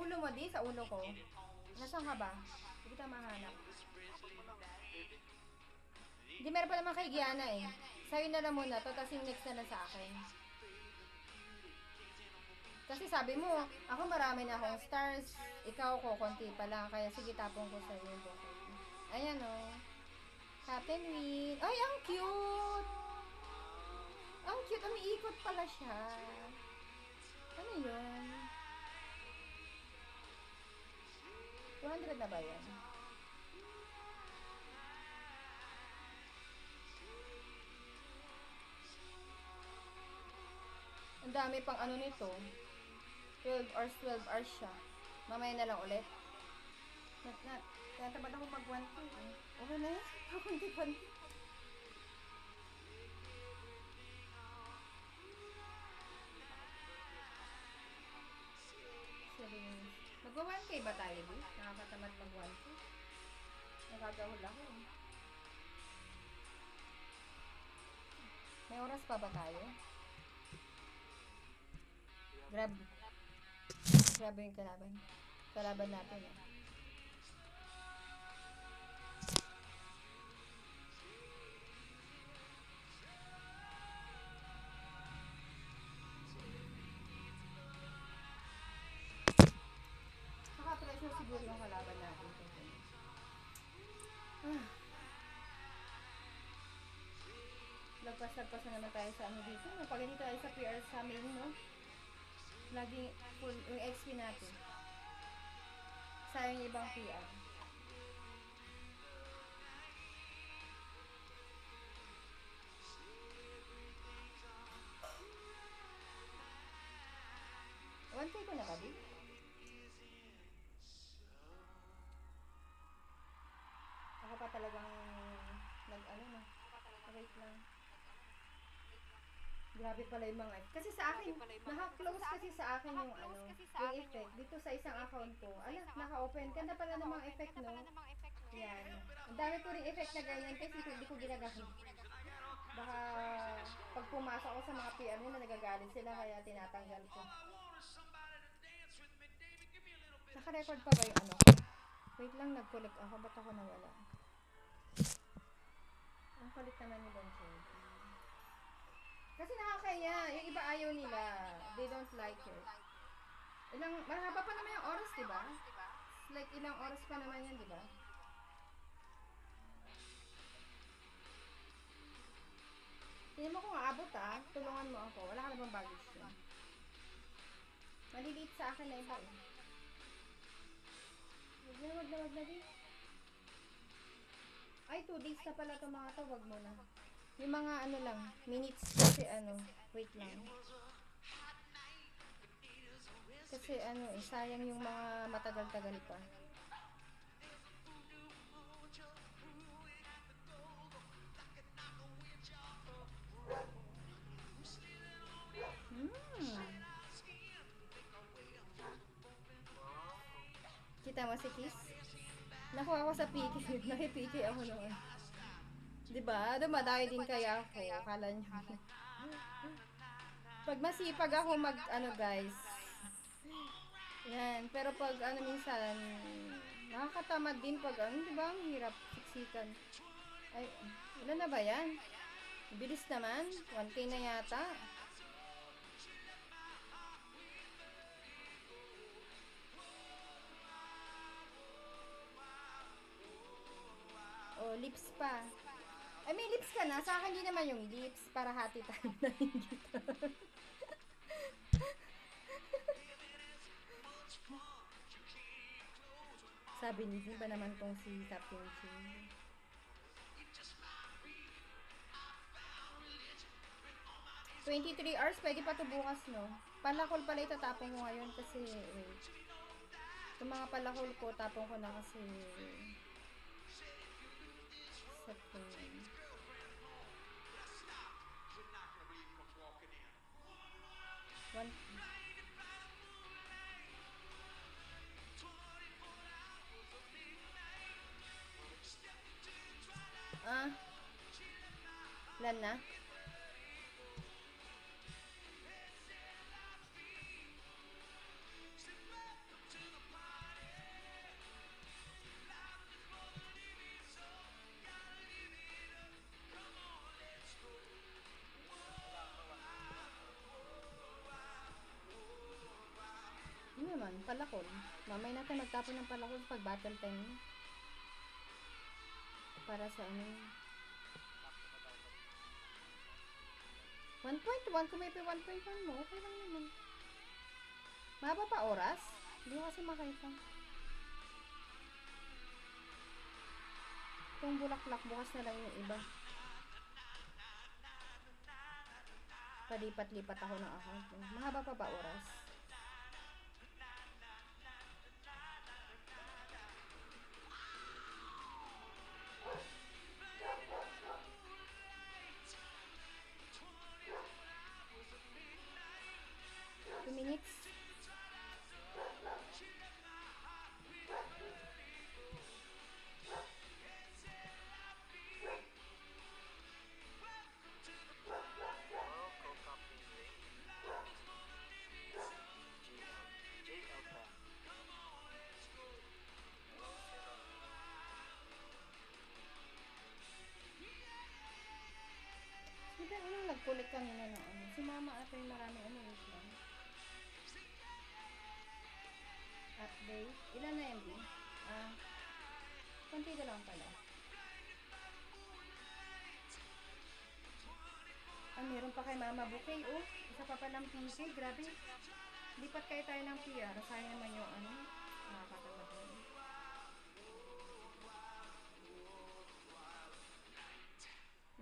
ulo mo, di? Sa ulo ko. Nasaan ka ba? Hindi kita mahanap. Hindi, meron pa naman kay Gianna eh. Sa'yo na lang muna to, tapos yung next na lang sa akin. Kasi sabi mo, ako marami na akong stars, ikaw ko, konti pa lang. Kaya sige, tapong ko sa'yo yung bucket. Ayan o. Oh. Captain Win. Ay, ang cute! Ang cute, umiikot pala siya. Ano yun? 200 na ba yan? Ang dami pang ano nito. 12 hours, 12 hours siya. Mamaya na lang ulit. Kaya tamad ako mag 1K eh. Okay na yan. Kunti-kunti. Mag 1K ba tayo, B? Nakakatamad mag 1K. Nagagahol ako eh. May oras pa ba tayo? Grabe yung kalaban. Kalaban natin eh. Nakapresyo siguro yung kalaban natin. Lagpas na naman tayo sa ano dito. Pag hindi tayo sa PR sa main, no? Laging full yung XP natin. Sayang yung ibang PR. One K ko na ba, di? Ako pa talagang nag-ano na. Wait lang. Grabe pala yung mga kasi sa akin, naka-close kasi sa akin yung ano, yung effect. Dito sa isang account ko, naka-open. Ganda pala ng mga effect, no? Yan. Ang dami ko rin effect na ganyan kasi hindi ko ginagamit. Baka pag pumasok ako sa mga PR nila, nagagalit sila kaya tinatanggal ko. Naka-record pa ba yung ano ko? Wait lang, nag-collect ako. Ba't ako nawala? Ang kulit naman ni Don Cherry. Kasi nakakaya. Yung iba ayaw nila. They don't like it. Marahaba pa naman yung oras, diba? Like ilang oras pa naman yan, diba? Tingnan mo kung aabot ah. Tulungan mo ako. Wala ka na bang baggage yun? Maliliit sa akin na iba eh. Wag na din. Ay, 2 days na pala itong mga to. Wag mo na. Yung mga ano lang, minutes kasi ano, wait lang. Kasi ano eh, sayang yung mga matagal-tagal pa. Kita mo si Kiss? Nakuha ko sa PK. Naki-PK ako noon. Diba? Dumadayo din kaya ako. Kala nyo. Pag masipag ako mag, ano guys. Yan. Pero pag ano minsan, nakakatamad din pag ano, diba? Ang hirap siksikan. Ay, ilan na ba yan? Bilis naman. 1K na yata. Oh, lips pa. Ay, may lips ka na. Sa akin din naman yung lips. Para hati tayo na hindi Sabi ni ba naman tong si Sapinchi? 23 hours, pwede pa to bukas, no? Palakol pala itatapon ko ngayon kasi, wait. Itong mga palakol ko, tapon ko na kasi sa One. Lan na? naman, palakol. Mamay natin magtapon ng palakol pag battle time niya. Para sa ano. 1.1, kung may 1.1 mo, okay lang naman. Mahaba pa oras? Hindi ko kasi makita. Itong bulaklak, bukas na lang yung iba. Palipat-lipat ako ng account. Mahaba pa ba oras? Minutes. Hindi, anong nag-collect kanina na ano? Si mama ata yung marami ano wait lang. Update. Ilan na MB? Konti na lang pala. Meron pa kay mama bouquet, oh. Isa pa palang PC, grabe. Lipat kayo tayo ng PR. Sayang naman yung ano. Nakakatamad na.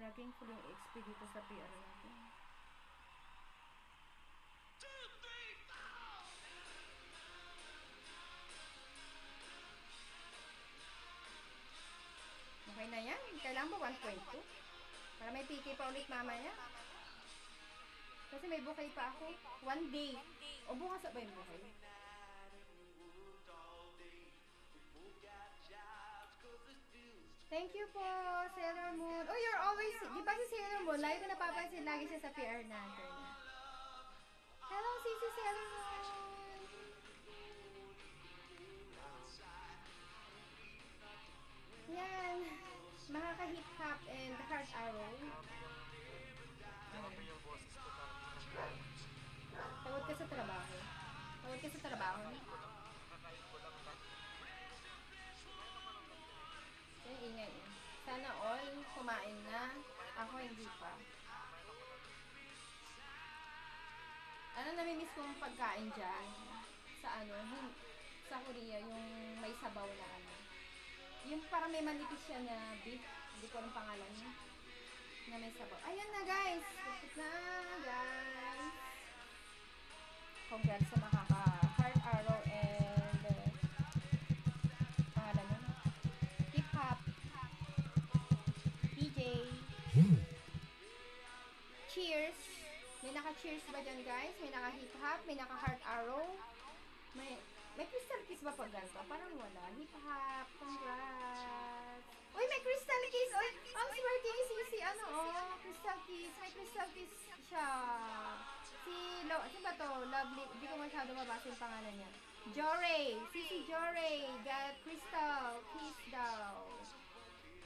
Laging full yung XP dito sa PR natin. Okay na yan. Kailangan ba 1.2? Para may PK pa ulit mamaya. Kasi may bouquet pa ako. 1 day. O bukas ba yung bouquet? Thank you po, Sailor Moon. Oh, you're always, di ba si Sailor Moon? Lagi ko napapansin, lagi siya sa PR natin. Hello, Sisi Sailor Moon. Yan. Makaka-hip hop and heart arrow. Tawad ka sa trabaho. Tawad ka sa trabaho. Yung ingay eh. Sana all kumain na. Ako hindi pa. Ano namimiss kong pagkain dyan? Sa ano? Sa Korea, yung may sabaw na ano. Yung parang may manipis siya na beef. Hindi ko alam pangalan niya. Na may sabaw. Ayan na guys! Tapos na guys! Congrats sa makaka-heart arrow and pangalan niya. Hip hop. DJ. Cheers! May naka-cheers ba dyan guys? May naka-hip hop, may naka-heart arrow. May crystal kiss ba pag ganito? Parang wala. Hip hop, congrats! Uy, may crystal kiss! Uy, ang swerte ni Sisi, ano oh, crystal kiss. May crystal kiss siya. Ano ba to? Lovely. Hindi ko masyado mabasa yung pangalan niya. Joray! Sisi Joray! Got crystal kiss daw.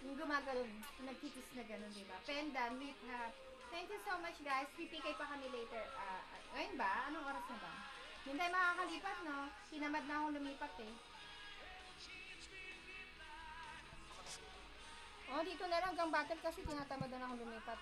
Yung gumagano, nagkikis na gano'n, diba? Pendant, hip hop. Thank you so much guys. PPK pa kami later. Ngayon ba? Anong oras na ba? Hindi tayo makakalipat, no? Tinamad na akong lumipat eh. Oh, dito na lang hanggang battle kasi tinatamad na akong lumipat.